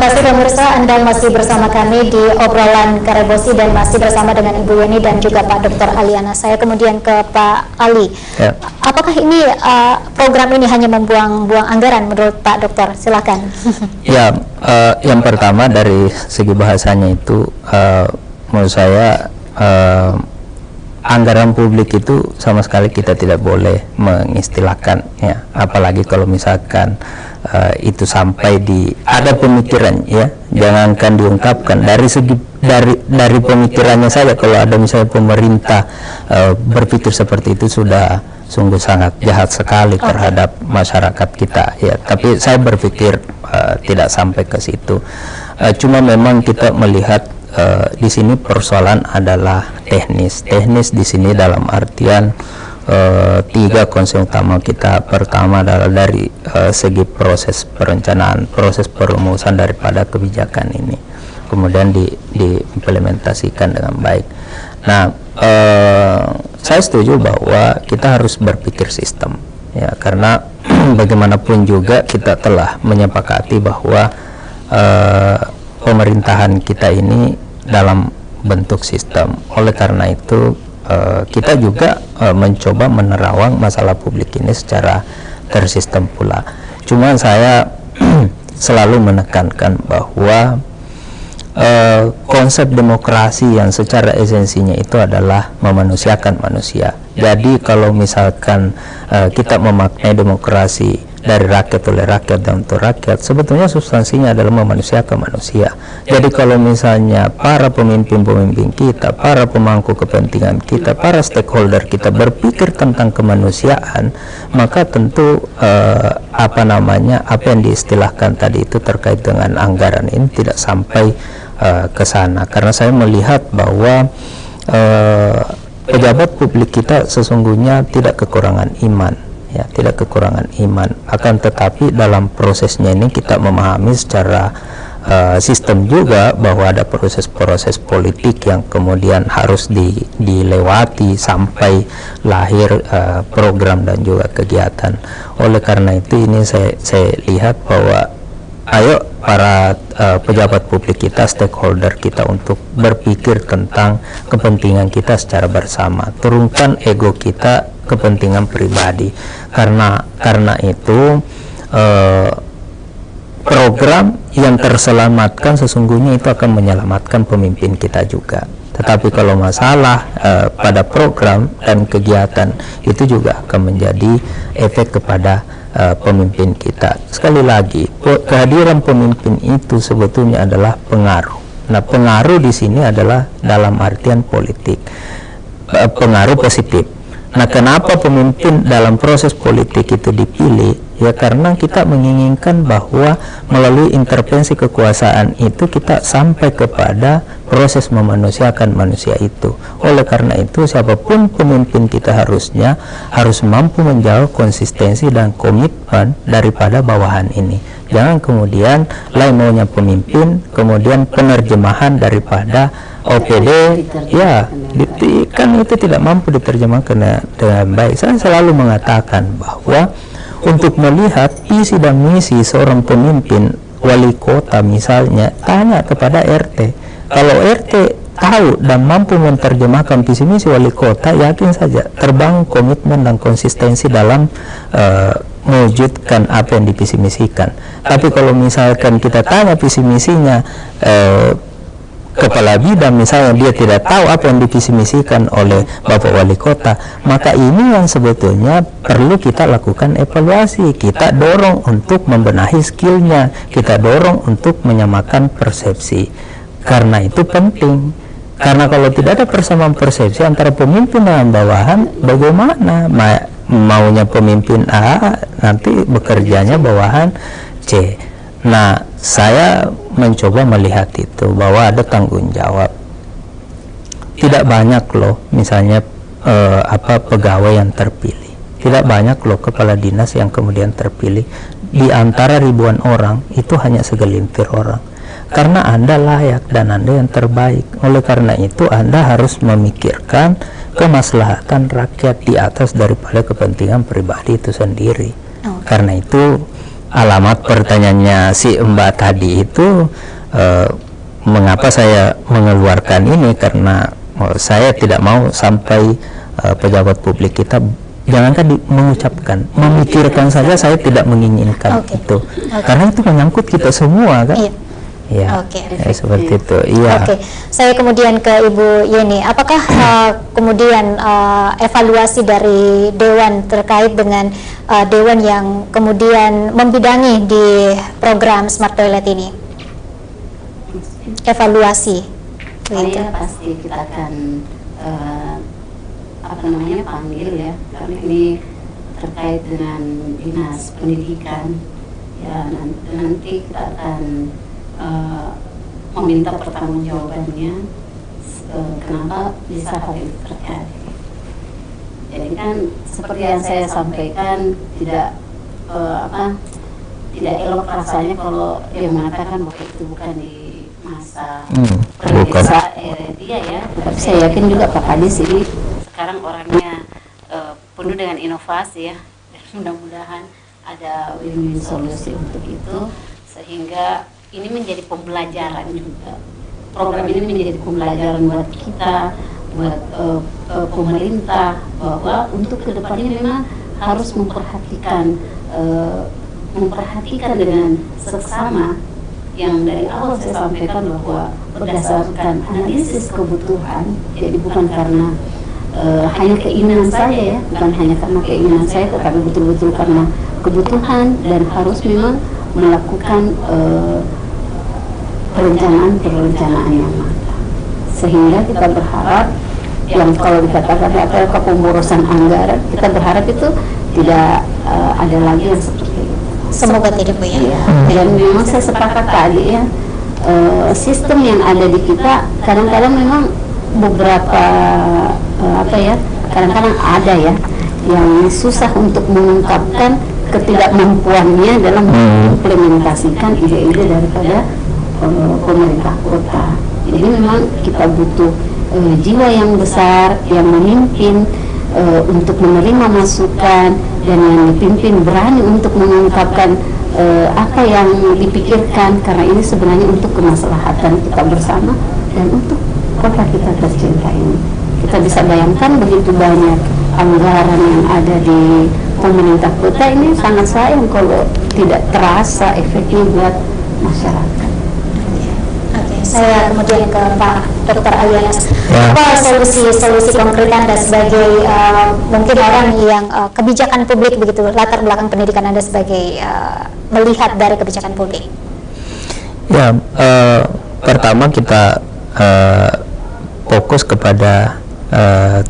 kasih pemirsa, Anda masih bersama kami di obrolan Karebosi dan masih bersama dengan Ibu Yeni dan juga Pak Dr. Aliana. Saya kemudian ke Pak Ali. Ya. Apakah ini program ini hanya membuang-buang anggaran menurut Pak Dokter? Silakan. Ya, yang pertama dari segi bahasanya itu menurut saya anggaran publik itu sama sekali kita tidak boleh mengistilahkan, ya, apalagi kalau misalkan itu sampai di ada pemikiran, ya, jangankan diungkapkan dari segi dari pemikirannya saja. Kalau ada misalnya pemerintah berpikir seperti itu sudah sungguh sangat jahat sekali terhadap masyarakat kita, ya. Tapi saya berpikir tidak sampai ke situ. Cuma memang kita melihat di sini persoalan adalah teknis di sini dalam artian tiga konsep utama kita. Pertama adalah dari segi proses perencanaan, proses perumusan daripada kebijakan ini, kemudian diimplementasikan dengan baik. Nah, saya setuju bahwa kita harus berpikir sistem, ya, karena bagaimanapun juga kita telah menyepakati bahwa pemerintahan kita ini dalam bentuk sistem. Oleh karena itu kita juga mencoba menerawang masalah publik ini secara tersistem pula. Cuma saya selalu menekankan bahwa konsep demokrasi yang secara esensinya itu adalah memanusiakan manusia. Jadi kalau misalkan kita memaknai demokrasi dari rakyat oleh rakyat dan untuk rakyat, sebetulnya substansinya adalah memanusiakan manusia. Jadi kalau misalnya para pemimpin-pemimpin kita, para pemangku kepentingan kita, para stakeholder kita berpikir tentang kemanusiaan, maka tentu apa yang diistilahkan tadi itu terkait dengan anggaran ini tidak sampai ke sana. Karena saya melihat bahwa pejabat publik kita sesungguhnya tidak kekurangan iman, ya, tidak kekurangan iman. Akan tetapi dalam prosesnya ini kita memahami secara sistem juga bahwa ada proses-proses politik yang kemudian harus dilewati sampai lahir program dan juga kegiatan. Oleh karena itu ini saya lihat bahwa ayo para pejabat publik kita, stakeholder kita untuk berpikir tentang kepentingan kita secara bersama. Turunkan ego kita, kepentingan pribadi. Karena itu program yang terselamatkan sesungguhnya itu akan menyelamatkan pemimpin kita juga. Tetapi kalau masalah pada program dan kegiatan itu juga akan menjadi efek kepada pemimpin kita. Sekali lagi, kehadiran pemimpin itu sebetulnya adalah pengaruh. Nah, pengaruh di sini adalah dalam artian politik, pengaruh positif. Nah, kenapa pemimpin dalam proses politik itu dipilih? Ya, karena kita menginginkan bahwa melalui intervensi kekuasaan itu kita sampai kepada proses memanusiakan manusia itu. Oleh karena itu, siapapun pemimpin kita harusnya harus mampu menjaga konsistensi dan komitmen daripada bawahan ini. Jangan kemudian lain maunya pemimpin, kemudian penerjemahan daripada OPD, ya, kan itu tidak mampu diterjemahkan dengan baik. Saya selalu mengatakan bahwa untuk melihat visi dan misi seorang pemimpin, wali kota misalnya, tanya kepada RT. Kalau RT tahu dan mampu menerjemahkan visi misi wali kota, yakin saja terbangun komitmen dan konsistensi dalam mewujudkan apa yang divisi misikan. Tapi kalau misalkan kita tanya visi misinya kepala bidang misalnya, dia tidak tahu apa yang divisi misikan oleh Bapak Wali Kota, maka ini yang sebetulnya perlu kita lakukan evaluasi. Kita dorong untuk membenahi skillnya, kita dorong untuk menyamakan persepsi. Karena itu penting. Karena kalau tidak ada persamaan persepsi antara pemimpin dan bawahan, bagaimana maunya pemimpin A nanti bekerjanya bawahan C. Nah, saya mencoba melihat itu bahwa ada tanggung jawab. Tidak banyak loh misalnya pegawai yang terpilih. Tidak banyak loh kepala dinas yang kemudian terpilih. Di antara ribuan orang itu hanya segelintir orang. Karena Anda layak dan Anda yang terbaik. Oleh karena itu Anda harus memikirkan kemaslahatan rakyat di atas daripada kepentingan pribadi itu sendiri. Karena itu alamat pertanyaannya si Mbak tadi itu, mengapa saya mengeluarkan ini, karena saya tidak mau sampai pejabat publik kita jangankan mengucapkan, memikirkan saja saya tidak menginginkan itu, karena itu menyangkut kita semua kan. Ya, seperti itu. Iya. Saya kemudian ke Ibu Yeni. Apakah kemudian evaluasi dari Dewan terkait dengan Dewan yang kemudian membidangi di program Smart Toilet ini? Evaluasi. Ya, pasti kita akan panggil ya, karena ini terkait dengan dinas pendidikan ya, nanti kita akan meminta pertanggungjawabannya kenapa bisa hal itu terjadi. Jadi kan seperti yang saya sampaikan, tidak elok rasanya kalau dia mengatakan bahwa itu bukan di masa periode dia ya. Tapi saya yakin juga Pak Kadis ini sekarang orangnya penuh dengan inovasi ya, dan mudah-mudahan ada win-win solusi untuk itu, sehingga ini menjadi pembelajaran juga. Program ini menjadi pembelajaran buat kita, buat pemerintah, bahwa untuk kedepannya memang harus memperhatikan dengan seksama yang dari awal saya sampaikan, bahwa berdasarkan analisis kebutuhan, jadi bukan karena hanya keinginan saya ya, bukan hanya karena keinginan saya, tetapi betul-betul karena kebutuhan, dan harus memang melakukan perencanaan yang matang, sehingga kita berharap yang kalau dikatakan apa pemborosan anggaran, kita berharap itu tidak ada lagi yang seperti itu. Semoga tidak, Bu ya. Dan memang saya sepakat tadi ya, sistem yang ada di kita kadang-kadang memang beberapa kadang-kadang ada ya yang susah untuk mengungkapkan ketidakmampuannya dalam mengimplementasikan ide-ide daripada pemerintah kota. Jadi memang kita butuh jiwa yang besar yang memimpin untuk menerima masukan, dan yang dipimpin berani untuk mengungkapkan apa yang dipikirkan, karena ini sebenarnya untuk kemaslahatan kita bersama dan untuk kota kita tercinta ini. Kita bisa bayangkan begitu banyak anggaran yang ada di pemerintah kota ini, sangat sayang kalau tidak terasa efeknya buat masyarakat. Saya kemudian ke Pak Dr. Aliana. Apa solusi konkret Anda sebagai mungkin orang yang kebijakan publik begitu, latar belakang pendidikan Anda sebagai melihat dari kebijakan publik? Ya, pertama kita fokus kepada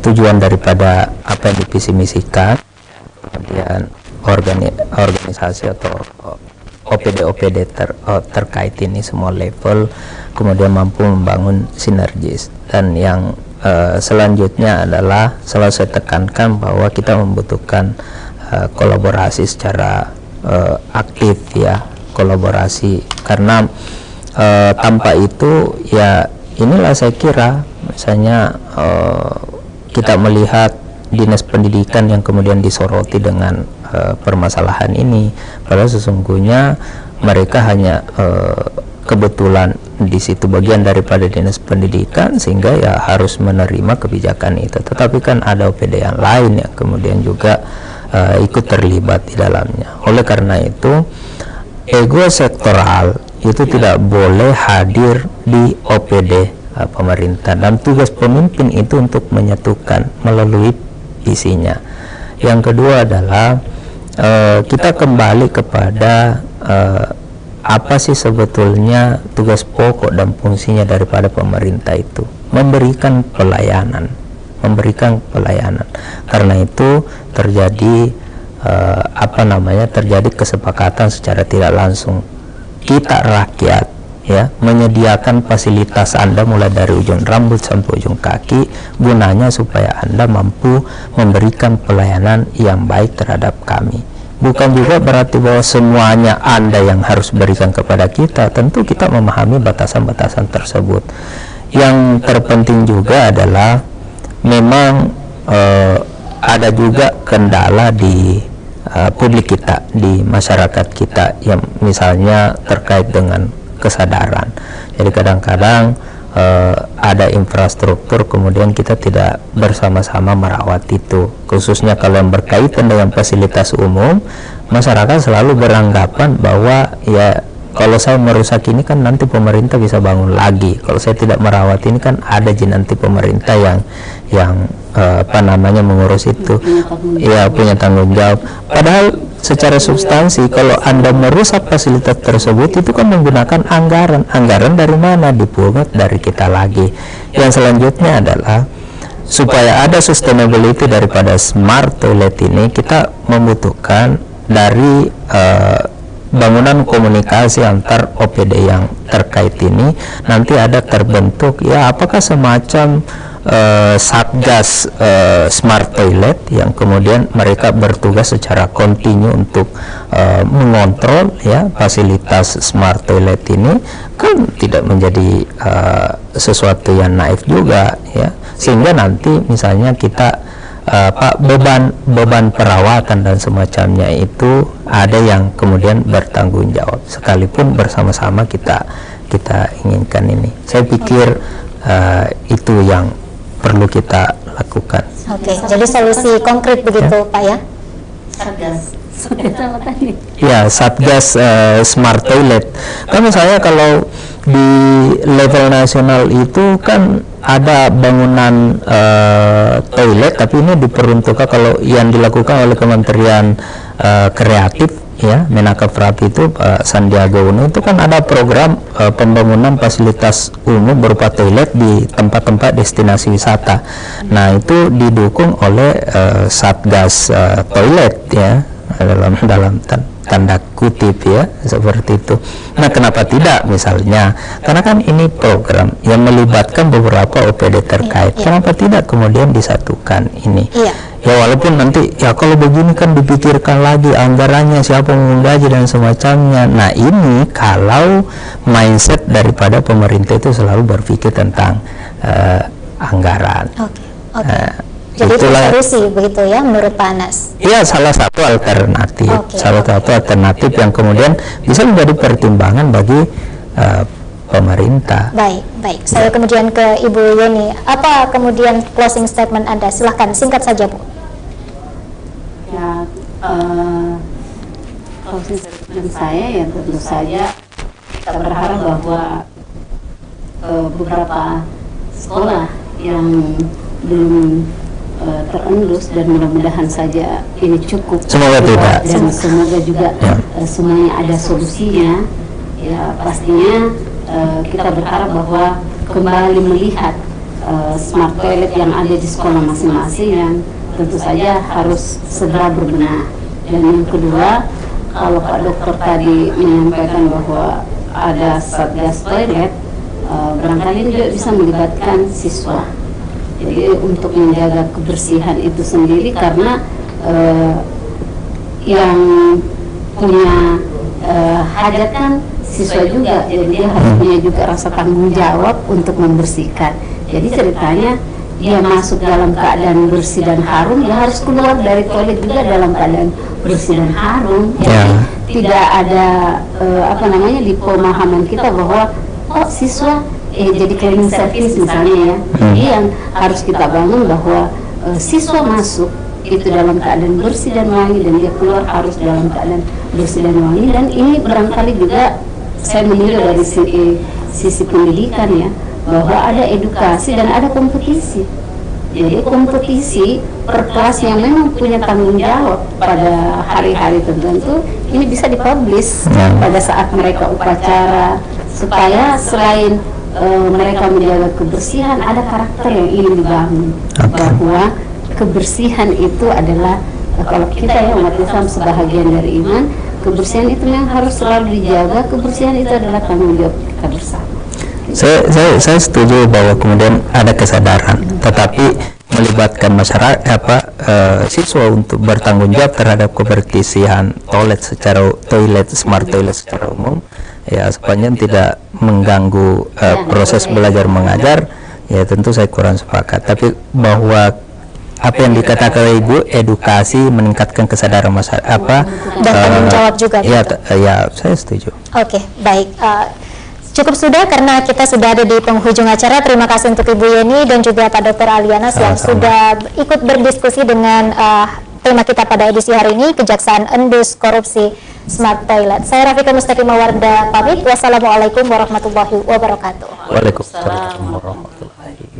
tujuan daripada apa yang divisi misikan, kemudian organisasi atau OPD terkait ini semua level, kemudian mampu membangun sinergis. Dan yang selanjutnya adalah selalu saya tekankan bahwa kita membutuhkan kolaborasi secara aktif ya, kolaborasi, karena tanpa itu ya inilah saya kira misalnya kita melihat dinas pendidikan yang kemudian disoroti dengan permasalahan ini, padahal sesungguhnya mereka hanya kebetulan di situ bagian daripada dinas pendidikan, sehingga ya harus menerima kebijakan itu. Tetapi kan ada OPD yang lain yang kemudian juga ikut terlibat di dalamnya. Oleh karena itu, ego sektoral itu tidak boleh hadir di OPD pemerintah, dan tugas pemimpin itu untuk menyatukan melalui visinya. Yang kedua adalah kita kembali kepada apa sih sebetulnya tugas pokok dan fungsinya daripada pemerintah itu, memberikan pelayanan. Karena itu terjadi terjadi kesepakatan secara tidak langsung, kita rakyat ya menyediakan fasilitas Anda mulai dari ujung rambut sampai ujung kaki, gunanya supaya Anda mampu memberikan pelayanan yang baik terhadap kami. Bukan juga berarti bahwa semuanya Anda yang harus berikan kepada kita. Tentu kita memahami batasan-batasan tersebut. Yang terpenting juga adalah memang ada juga kendala di publik kita, di masyarakat kita, yang misalnya terkait dengan kesadaran. Jadi kadang-kadang ada infrastruktur, kemudian kita tidak bersama-sama merawat itu, khususnya kalau yang berkaitan dengan fasilitas umum. Masyarakat selalu beranggapan bahwa ya kalau saya merusak ini kan nanti pemerintah bisa bangun lagi, kalau saya tidak merawat ini kan ada nanti pemerintah yang mengurus itu, ya punya tanggung jawab. Padahal secara substansi kalau Anda merusak fasilitas tersebut itu kan menggunakan anggaran dari mana? Dipungut dari kita lagi. Yang selanjutnya adalah supaya ada sustainability daripada smart toilet ini, kita membutuhkan dari bangunan komunikasi antar OPD yang terkait ini nanti ada terbentuk ya apakah semacam satgas smart toilet yang kemudian mereka bertugas secara kontinu untuk mengontrol ya fasilitas smart toilet ini, kan tidak menjadi sesuatu yang naif juga ya, sehingga nanti misalnya kita beban perawatan dan semacamnya itu ada yang kemudian bertanggung jawab, sekalipun bersama-sama kita inginkan ini. Saya pikir itu yang perlu kita lakukan. Oke, jadi solusi konkret begitu ya, Pak ya? Ya, satgas smart toilet. Kan misalnya kalau di level nasional itu kan ada bangunan toilet, tapi ini diperuntukkan kalau yang dilakukan oleh Kementerian Kreatif ya, Menaker Frapi itu Pak Sandiaga Uno, itu kan ada program pembangunan fasilitas umum berupa toilet di tempat-tempat destinasi wisata. Nah, itu didukung oleh satgas toilet ya, dalam tanda kutip ya, seperti itu. Nah, kenapa tidak misalnya, karena kan ini program yang melibatkan beberapa OPD terkait, kenapa tidak kemudian disatukan ini ya, walaupun nanti ya kalau begini kan dipikirkan lagi anggarannya, siapa yang menggaji dan semacamnya. Nah, ini kalau mindset daripada pemerintah itu selalu berpikir tentang anggaran. Jadi itu solusi begitu ya menurut Pak Anas? Iya, salah satu alternatif, satu alternatif yang kemudian bisa menjadi pertimbangan bagi pemerintah. Baik. Saya kemudian ke Ibu Yeni. Apa kemudian closing statement Anda? Silahkan singkat saja, Bu. Ya, closing statement saya ya tentu saja kita berharap bahwa beberapa sekolah yang belum terendus, dan mudah-mudahan saja ini cukup, semoga tidak, dan semoga juga semuanya ada solusinya ya. Pastinya kita berharap bahwa kembali melihat smart toilet yang ada di sekolah masing-masing yang tentu saja harus segera berbenah. Dan yang kedua, kalau Pak Dokter tadi menyampaikan bahwa ada satgas toilet, barangkali juga bisa melibatkan siswa. Jadi untuk menjaga kebersihan itu sendiri, karena yang punya hajat kan siswa juga, jadi dia harus punya juga rasa tanggung jawab untuk membersihkan. Jadi ceritanya dia masuk dalam keadaan bersih dan harum, dia harus keluar dari toilet juga dalam keadaan bersih dan harum. Jadi tidak ada di pemahaman kita bahwa siswa jadi cleaning service misalnya ya. Jadi yang harus kita bangun bahwa siswa masuk itu dalam keadaan bersih dan wangi, dan dia keluar harus dalam keadaan bersih dan wangi. Dan ini barangkali juga saya meninjau dari sisi pendidikan ya, bahwa ada edukasi dan ada kompetisi. Jadi kompetisi per kelas yang memang punya tanggung jawab pada hari-hari tertentu ini bisa dipublish pada saat mereka upacara, supaya selain mereka menjaga kebersihan, ada karakter yang ingin dibangun, bahwa kebersihan itu adalah, kalau kita ya umat Islam sebahagian dari iman, kebersihan itu yang harus selalu dijaga. Kebersihan itu adalah tanggung jawab kita bersama. Saya setuju bahwa kemudian ada kesadaran, tetapi melibatkan masyarakat siswa untuk bertanggung jawab terhadap kebersihan toilet smart toilet secara umum ya, sepanjang tidak mengganggu proses belajar mengajar ya, tentu saya kurang sepakat. Tapi bahwa apa yang dikatakan Ibu, edukasi, meningkatkan kesadaran masyarakat dan tanggung jawab juga. Ya, saya setuju. Oke, baik. Cukup sudah karena kita sudah ada di penghujung acara. Terima kasih untuk Ibu Yeni dan juga Pak Dr. Alianas yang sudah ikut berdiskusi dengan tema kita pada edisi hari ini, Kejaksaan Endus Korupsi Smart Toilet. Saya Rafika Mustaqimah Wardah pamit. Wassalamualaikum warahmatullahi wabarakatuh. Waalaikumsalam warahmatullahi wabarakatuh.